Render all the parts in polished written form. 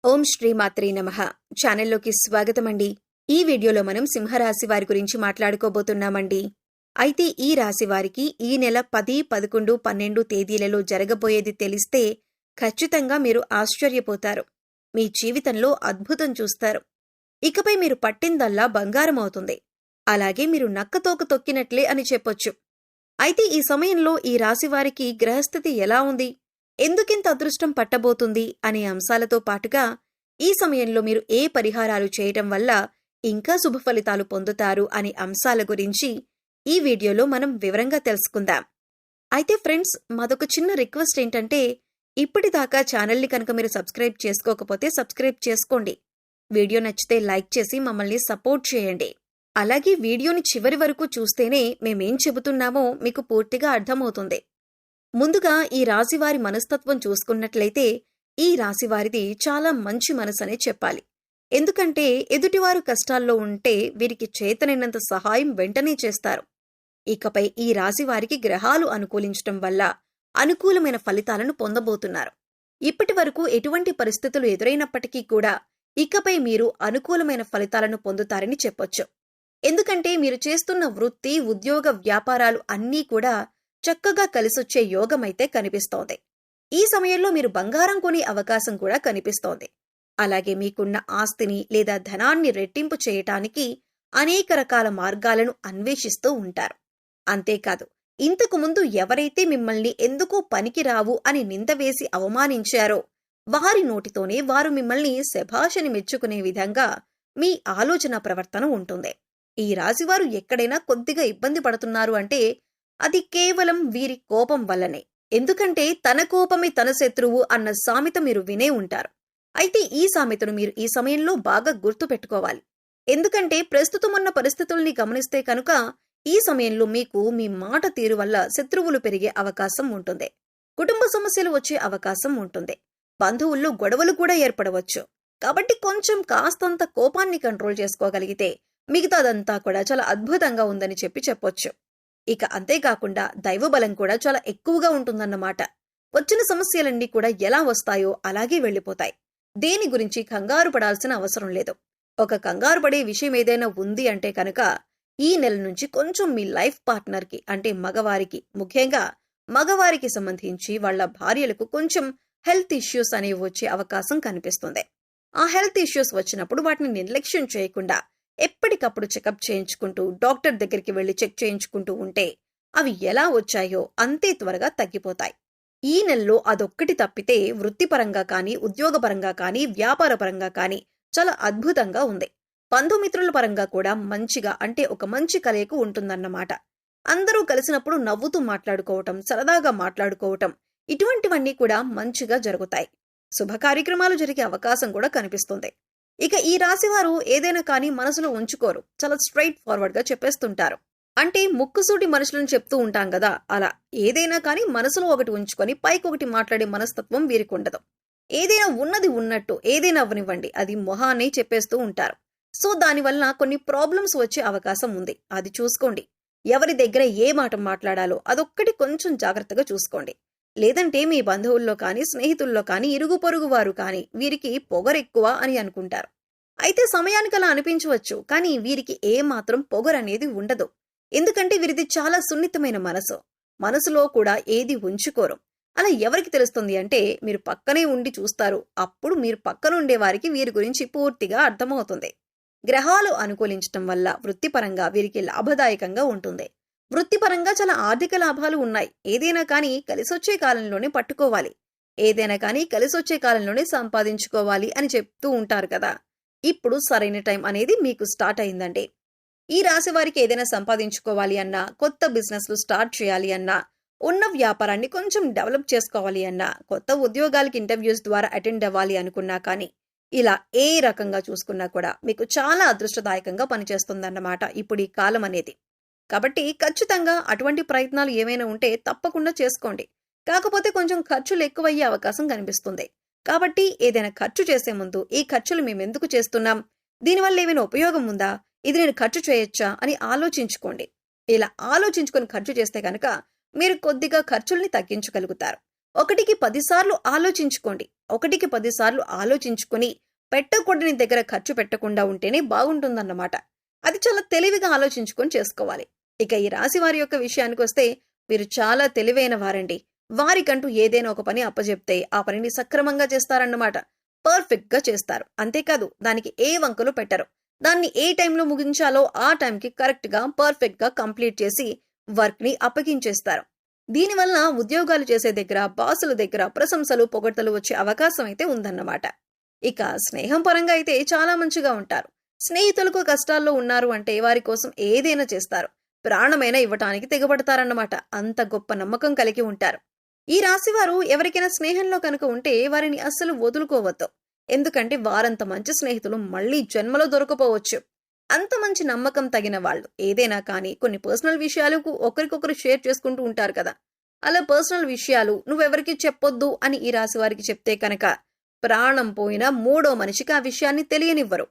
ఓం శ్రీ మాత్రే నమః. ఛానల్లోకి స్వాగతమండి. ఈ వీడియోలో మనం సింహరాశి వారి గురించి మాట్లాడుకోబోతున్నామండి. అయితే ఈ రాశి వారికి ఈ నెల 10, 11, 12 తేదీలలో జరగబోయేది తెలిస్తే ఖచ్చితంగా మీరు ఆశ్చర్యపోతారు. మీ జీవితంలో అద్భుతం చూస్తారు. ఇకపై మీరు పట్టిందల్లా బంగారం అవుతుంది. అలాగే మీరు నక్కతోక తొక్కినట్లే అని చెప్పొచ్చు. అయితే ఈ సమయంలో ఈ రాశి వారికి గ్రహస్థితి ఎలా ఉంది, ఎందుకింత అదృష్టం పట్టబోతుంది అనే అంశాలతో పాటుగా ఈ సమయంలో మీరు ఏ పరిహారాలు చేయటం వల్ల ఇంకా శుభ ఫలితాలు పొందుతారు అనే అంశాల గురించి ఈ వీడియోలో మనం వివరంగా తెలుసుకుందాం. అయితే ఫ్రెండ్స్, మాదొక చిన్న రిక్వెస్ట్ ఏంటంటే, ఇప్పటిదాకా ఛానల్ని కనుక మీరు సబ్స్క్రైబ్ చేసుకోకపోతే సబ్స్క్రైబ్ చేసుకోండి. వీడియో నచ్చితే లైక్ చేసి మమ్మల్ని సపోర్ట్ చేయండి. అలాగే వీడియోని చివరి వరకు చూస్తేనే మేమేం చెబుతున్నామో మీకు పూర్తిగా అర్థమవుతుంది. ముందుగా ఈ రాశివారి మనస్తత్వం చూసుకున్నట్లయితే ఈ రాశివారిది చాలా మంచి మనసనే చెప్పాలి. ఎందుకంటే ఎదుటివారు కష్టాల్లో ఉంటే వీరికి చేతనైనంత సహాయం వెంటనే చేస్తారు. ఇకపై ఈ రాశివారికి గ్రహాలు అనుకూలించటం వల్ల అనుకూలమైన ఫలితాలను పొందబోతున్నారు. ఇప్పటి వరకు ఎటువంటి పరిస్థితులు ఎదురైనప్పటికీ కూడా ఇకపై మీరు అనుకూలమైన ఫలితాలను పొందుతారని చెప్పొచ్చు. ఎందుకంటే మీరు చేస్తున్న వృత్తి, ఉద్యోగ, వ్యాపారాలు అన్నీ కూడా చక్కగా కలిసొచ్చే యోగమైతే కనిపిస్తోంది. ఈ సమయంలో మీరు బంగారం కొనే అవకాశం కూడా కనిపిస్తోంది. అలాగే మీకున్న ఆస్తిని లేదా ధనాన్ని రెట్టింపు చేయటానికి అనేక రకాల మార్గాలను అన్వేషిస్తూ ఉంటారు. అంతేకాదు, ఇంతకు ముందు ఎవరైతే మిమ్మల్ని ఎందుకో పనికిరావు అని నిందవేసి అవమానించారో వారి నోటితోనే వారు మిమ్మల్ని శభాషని మెచ్చుకునే విధంగా మీ ఆలోచన ప్రవర్తన ఉంటుంది. ఈ రాశివారు ఎక్కడైనా కొద్దిగా ఇబ్బంది పడుతున్నారు అంటే అది కేవలం వీరి కోపం వల్లనే. ఎందుకంటే తన కోపమే తన శత్రువు అన్న సామెత మీరు వినే ఉంటారు. అయితే ఈ సామెతను మీరు ఈ సమయంలో బాగా గుర్తు పెట్టుకోవాలి. ఎందుకంటే ప్రస్తుతం ఉన్న పరిస్థితుల్ని గమనిస్తే కనుక ఈ సమయంలో మీకు మీ మాట తీరు వల్ల శత్రువులు పెరిగే అవకాశం ఉంటుంది. కుటుంబ సమస్యలు వచ్చే అవకాశం ఉంటుంది. బంధువుల్లో గొడవలు కూడా ఏర్పడవచ్చు. కాబట్టి కొంచెం కాస్తంత కోపాన్ని కంట్రోల్ చేసుకోగలిగితే మిగతాదంతా కూడా చాలా అద్భుతంగా ఉందని చెప్పొచ్చు. ఇక అంతేకాకుండా దైవబలం కూడా చాలా ఎక్కువగా ఉంటుందన్నమాట. వచ్చిన సమస్యలన్నీ కూడా ఎలా వస్తాయో అలాగే వెళ్లిపోతాయి. దేని గురించి కంగారు పడాల్సిన అవసరం లేదు. ఒక కంగారు పడే విషయం ఏదైనా ఉంది అంటే కనుక ఈ నెల నుంచి కొంచెం మీ లైఫ్ పార్ట్నర్కి, అంటే మగవారికి, ముఖ్యంగా మగవారికి సంబంధించి వాళ్ళ భార్యలకు కొంచెం హెల్త్ ఇష్యూస్ అనేవి వచ్చే అవకాశం కనిపిస్తుంది. ఆ హెల్త్ ఇష్యూస్ వచ్చినప్పుడు వాటిని నిర్లక్ష్యం చేయకుండా ఎప్పటికప్పుడు చెకప్ చేయించుకుంటూ డాక్టర్ దగ్గరికి వెళ్లి చెక్ చేయించుకుంటూ ఉంటే అవి ఎలా వచ్చాయో అంతే త్వరగా తగ్గిపోతాయి. ఈ నెలలో అదొక్కటి తప్పితే వృత్తిపరంగా కానీ, ఉద్యోగపరంగా కానీ, వ్యాపారపరంగా కానీ చాలా అద్భుతంగా ఉంది. బంధుమిత్రుల పరంగా కూడా మంచిగా, అంటే ఒక మంచి కలయిక ఉంటుందన్నమాట. అందరూ కలిసినప్పుడు నవ్వుతూ మాట్లాడుకోవటం, సరదాగా మాట్లాడుకోవటం, ఇటువంటివన్నీ కూడా మంచిగా జరుగుతాయి. శుభ కార్యక్రమాలు జరిగే అవకాశం కూడా కనిపిస్తుంది. ఇక ఈ రాశివారు ఏదైనా కానీ మనసులో ఉంచుకోరు. చాలా స్ట్రైట్ ఫార్వర్డ్ గా చెప్పేస్తుంటారు. అంటే ముక్కుసూటి మనుషులను చెప్తూ ఉంటాం కదా, అలా ఏదైనా కానీ మనసులో ఒకటి ఉంచుకొని పైకొకటి మాట్లాడే మనస్తత్వం వీరికి ఉండదు. ఏదైనా ఉన్నది ఉన్నట్టు ఏదైనా అవ్వనివ్వండి, అది మొహాన్ని చెప్పేస్తూ ఉంటారు. సో దానివల్ల కొన్ని ప్రాబ్లమ్స్ వచ్చే అవకాశం ఉంది. అది చూసుకోండి. ఎవరి దగ్గర ఏ మాట మాట్లాడాలో అదొక్కటి కొంచెం జాగ్రత్తగా చూసుకోండి. లేదంటే మీ బంధువుల్లో కానీ, స్నేహితుల్లో కానీ, ఇరుగు పొరుగు వారు కానీ వీరికి పొగరెక్కువ అని అనుకుంటారు. అయితే సమయానికి అలా అనిపించవచ్చు, కానీ వీరికి ఏమాత్రం పొగరనేది ఉండదు. ఎందుకంటే వీరిది చాలా సున్నితమైన మనసు. మనసులో కూడా ఏది ఉంచుకోరు. అలా ఎవరికి తెలుస్తుంది అంటే మీరు పక్కనే ఉండి చూస్తారు. అప్పుడు మీరు పక్కనుండే వారికి వీరి గురించి పూర్తిగా అర్థమవుతుంది. గ్రహాలు అనుకూలించటం వల్ల వృత్తిపరంగా వీరికి లాభదాయకంగా ఉంటుంది. వృత్తిపరంగా చాలా ఆర్థిక లాభాలు ఉన్నాయి. ఏదైనా కానీ కలిసొచ్చే కాలంలోనే పట్టుకోవాలి, ఏదైనా కానీ కలిసొచ్చే కాలంలోనే సంపాదించుకోవాలి అని చెప్తూ ఉంటారు కదా. ఇప్పుడు సరైన టైం అనేది మీకు స్టార్ట్ అయిందండి. ఈ రాశి వారికి ఏదైనా సంపాదించుకోవాలి అన్నా, కొత్త బిజినెస్లు స్టార్ట్ చేయాలి అన్నా, ఉన్న వ్యాపారాన్ని కొంచెం డెవలప్ చేసుకోవాలి అన్నా, కొత్త ఉద్యోగాలకి ఇంటర్వ్యూస్ ద్వారా అటెండ్ అవ్వాలి అనుకున్నా కానీ, ఇలా ఏ రకంగా చూసుకున్నా కూడా మీకు చాలా అదృష్టదాయకంగా పనిచేస్తుందన్నమాట ఇప్పుడు ఈ కాలం అనేది. కాబట్టి ఖచ్చితంగా అటువంటి ప్రయత్నాలు ఏమైనా ఉంటే తప్పకుండా చేసుకోండి. కాకపోతే కొంచెం ఖర్చులు ఎక్కువయ్యే అవకాశం కనిపిస్తుంది. కాబట్టి ఏదైనా ఖర్చు చేసే ముందు ఈ ఖర్చులు మేమెందుకు చేస్తున్నాం, దీనివల్ల ఏమైనా ఉపయోగం ఉందా, ఇది నేను ఖర్చు చేయొచ్చా అని ఆలోచించుకోండి. ఇలా ఆలోచించుకొని ఖర్చు చేస్తే కనుక మీరు కొద్దిగా ఖర్చుల్ని తగ్గించగలుగుతారు. ఒకటికి 10 సార్లు ఆలోచించుకోండి. ఒకటికి 10 సార్లు ఆలోచించుకొని పెట్టకూడని దగ్గర ఖర్చు పెట్టకుండా ఉంటేనే బాగుంటుందన్నమాట. అది చాలా తెలివిగా ఆలోచించుకొని చేసుకోవాలి. ఇక ఈ రాశి వారి యొక్క విషయానికొస్తే వీరు చాలా తెలివైన వారండి. వారికంటూ ఏదైనా ఒక పని అప్పజెప్తే ఆ పనిని సక్రమంగా చేస్తారన్నమాట. పర్ఫెక్ట్ గా చేస్తారు. అంతేకాదు దానికి ఏ వంకలు పెట్టరు. దాన్ని ఏ టైంలో ముగించాలో ఆ టైంకి కరెక్ట్ గా పర్ఫెక్ట్ గా కంప్లీట్ చేసి వర్క్ ని అప్పగించేస్తారు. దీనివల్ల ఉద్యోగాలు చేసే దగ్గర, బాసుల దగ్గర ప్రశంసలు, పొగడ్తలు వచ్చే అవకాశం అయితే ఉందన్నమాట. ఇక స్నేహం పరంగా అయితే చాలా మంచిగా ఉంటారు. స్నేహితులకు కష్టాల్లో ఉన్నారు అంటే వారి కోసం ఏదైనా చేస్తారు. ప్రాణమైనా ఇవ్వటానికి తెగబడతారన్నమాట. అంత గొప్ప నమ్మకం కలిగి ఉంటారు. ఈ రాశివారు ఎవరికైనా స్నేహంలో కనుక ఉంటే వారిని అస్సలు వదులుకోవద్దు. ఎందుకంటే వారంత మంచి స్నేహితులు మళ్ళీ జన్మలో దొరకపోవచ్చు. అంత మంచి నమ్మకం తగిన వాళ్ళు ఏదైనా కానీ కొన్ని పర్సనల్ విషయాలకు ఒకరికొకరు షేర్ చేసుకుంటూ ఉంటారు కదా. అలా పర్సనల్ విషయాలు నువ్వెవరికి చెప్పొద్దు అని ఈ రాశి వారికి చెప్తే కనుక ప్రాణం పోయినా మూడో మనిషికి ఆ విషయాన్ని తెలియనివ్వరు.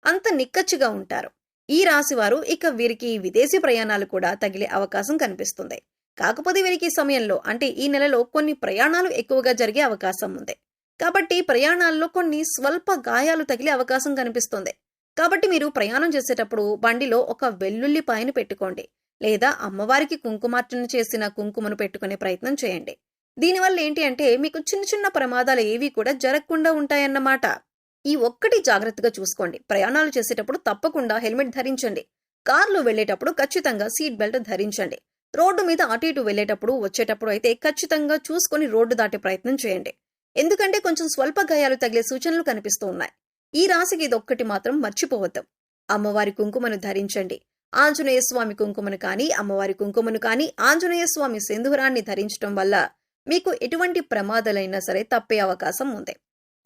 అంత నిక్కచ్చిగా ఉంటారు. ఈ రాశివారు ఇక వీరికి విదేశీ ప్రయాణాలు కూడా తగిలే అవకాశం కనిపిస్తుంది. కాకపోతే వీరికి సమయంలో అంటే ఈ నెలలో కొన్ని ప్రయాణాలు ఎక్కువగా జరిగే అవకాశం ఉంది. కాబట్టి ప్రయాణాల్లో కొన్ని స్వల్ప గాయాలు తగిలే అవకాశం కనిపిస్తుంది. కాబట్టి మీరు ప్రయాణం చేసేటప్పుడు బండిలో ఒక వెల్లుల్లిపాయను పెట్టుకోండి. లేదా అమ్మవారికి కుంకుమార్చన చేసిన కుంకుమను పెట్టుకునే ప్రయత్నం చేయండి. దీనివల్ల ఏంటి అంటే మీకు చిన్న చిన్న ప్రమాదాలు ఏవి కూడా జరగకుండా ఉంటాయన్నమాట. ఈ ఒక్కటి జాగ్రత్తగా చూసుకోండి. ప్రయాణాలు చేసేటప్పుడు తప్పకుండా హెల్మెట్ ధరించండి. కార్లో వెళ్లేటప్పుడు ఖచ్చితంగా సీట్ బెల్ట్ ధరించండి. రోడ్డు మీద అటు ఇటు వెళ్లేటప్పుడు వచ్చేటప్పుడు అయితే ఖచ్చితంగా చూసుకొని రోడ్డు దాటే ప్రయత్నం చేయండి. ఎందుకంటే కొంచెం స్వల్ప గాయాలు తగిలే సూచనలు కనిపిస్తూ ఉన్నాయి. ఈ రాశికి ఇదొక్కటి మాత్రం మర్చిపోవద్దు. అమ్మవారి కుంకుమను ధరించండి. ఆంజనేయ స్వామి కుంకుమను కానీ, అమ్మవారి కుంకుమను కానీ, ఆంజనేయ స్వామి సింధూరాన్ని ధరించడం వల్ల మీకు ఎటువంటి ప్రమాదాలైనా సరే తప్పే అవకాశం ఉంది.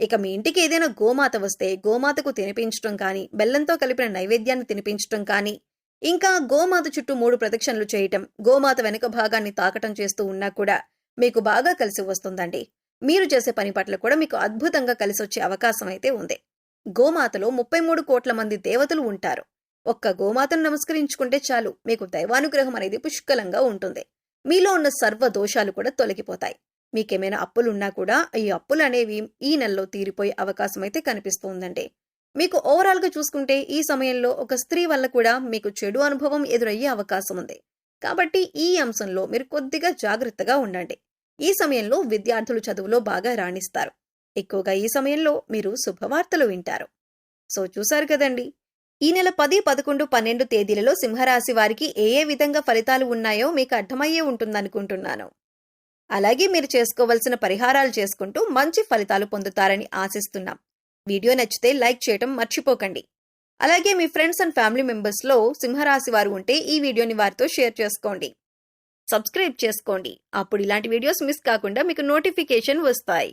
ఇక మీ ఇంటికి ఏదైనా గోమాత వస్తే గోమాతకు తినిపించడం కానీ, బెల్లంతో కలిపిన నైవేద్యాన్ని తినిపించడం కానీ, ఇంకా గోమాత చుట్టూ 3 ప్రదక్షిణలు చేయటం, గోమాత వెనుక భాగాన్ని తాకటం చేస్తూ ఉన్నా కూడా మీకు బాగా కలిసి వస్తుందండి. మీరు చేసే పని పట్ల కూడా మీకు అద్భుతంగా కలిసొచ్చే అవకాశం అయితే ఉంది. గోమాతలో 33 కోట్ల మంది దేవతలు ఉంటారు. ఒక్క గోమాతను నమస్కరించుకుంటే చాలు మీకు దైవానుగ్రహం అనేది పుష్కలంగా ఉంటుంది. మీలో ఉన్న సర్వ దోషాలు కూడా తొలగిపోతాయి. మీకేమైనా అప్పులున్నా కూడా ఈ అప్పులు అనేవి ఈ నెలలో తీరిపోయే అవకాశం అయితే కనిపిస్తుందండి. మీకు ఓవరాల్ గా చూసుకుంటే ఈ సమయంలో ఒక స్త్రీ వల్ల కూడా మీకు చెడు అనుభవం ఎదురయ్యే అవకాశం ఉంది. కాబట్టి ఈ అంశంలో మీరు కొద్దిగా జాగ్రత్తగా ఉండండి. ఈ సమయంలో విద్యార్థులు చదువులో బాగా రాణిస్తారు. ఎక్కువగా ఈ సమయంలో మీరు శుభవార్తలు వింటారు. సో చూశారు కదండి, ఈ నెల 10, 11, 12 తేదీలలో సింహరాశి వారికి ఏ ఏ విధంగా ఫలితాలు ఉన్నాయో మీకు అర్థమయ్యే ఉంటుందనుకుంటున్నాను. అలాగే మీరు చేసుకోవలసిన పరిహారాలు చేసుకుంటూ మంచి ఫలితాలు పొందుతారని ఆశిస్తున్నాం. వీడియో నచ్చితే లైక్ చేయటం మర్చిపోకండి. అలాగే మీ ఫ్రెండ్స్ అండ్ ఫ్యామిలీ మెంబర్స్లో సింహరాశి వారు ఉంటే ఈ వీడియోని వారితో షేర్ చేసుకోండి. సబ్స్క్రైబ్ చేసుకోండి. అప్పుడు ఇలాంటి వీడియోస్ మిస్ కాకుండా మీకు నోటిఫికేషన్ వస్తాయి.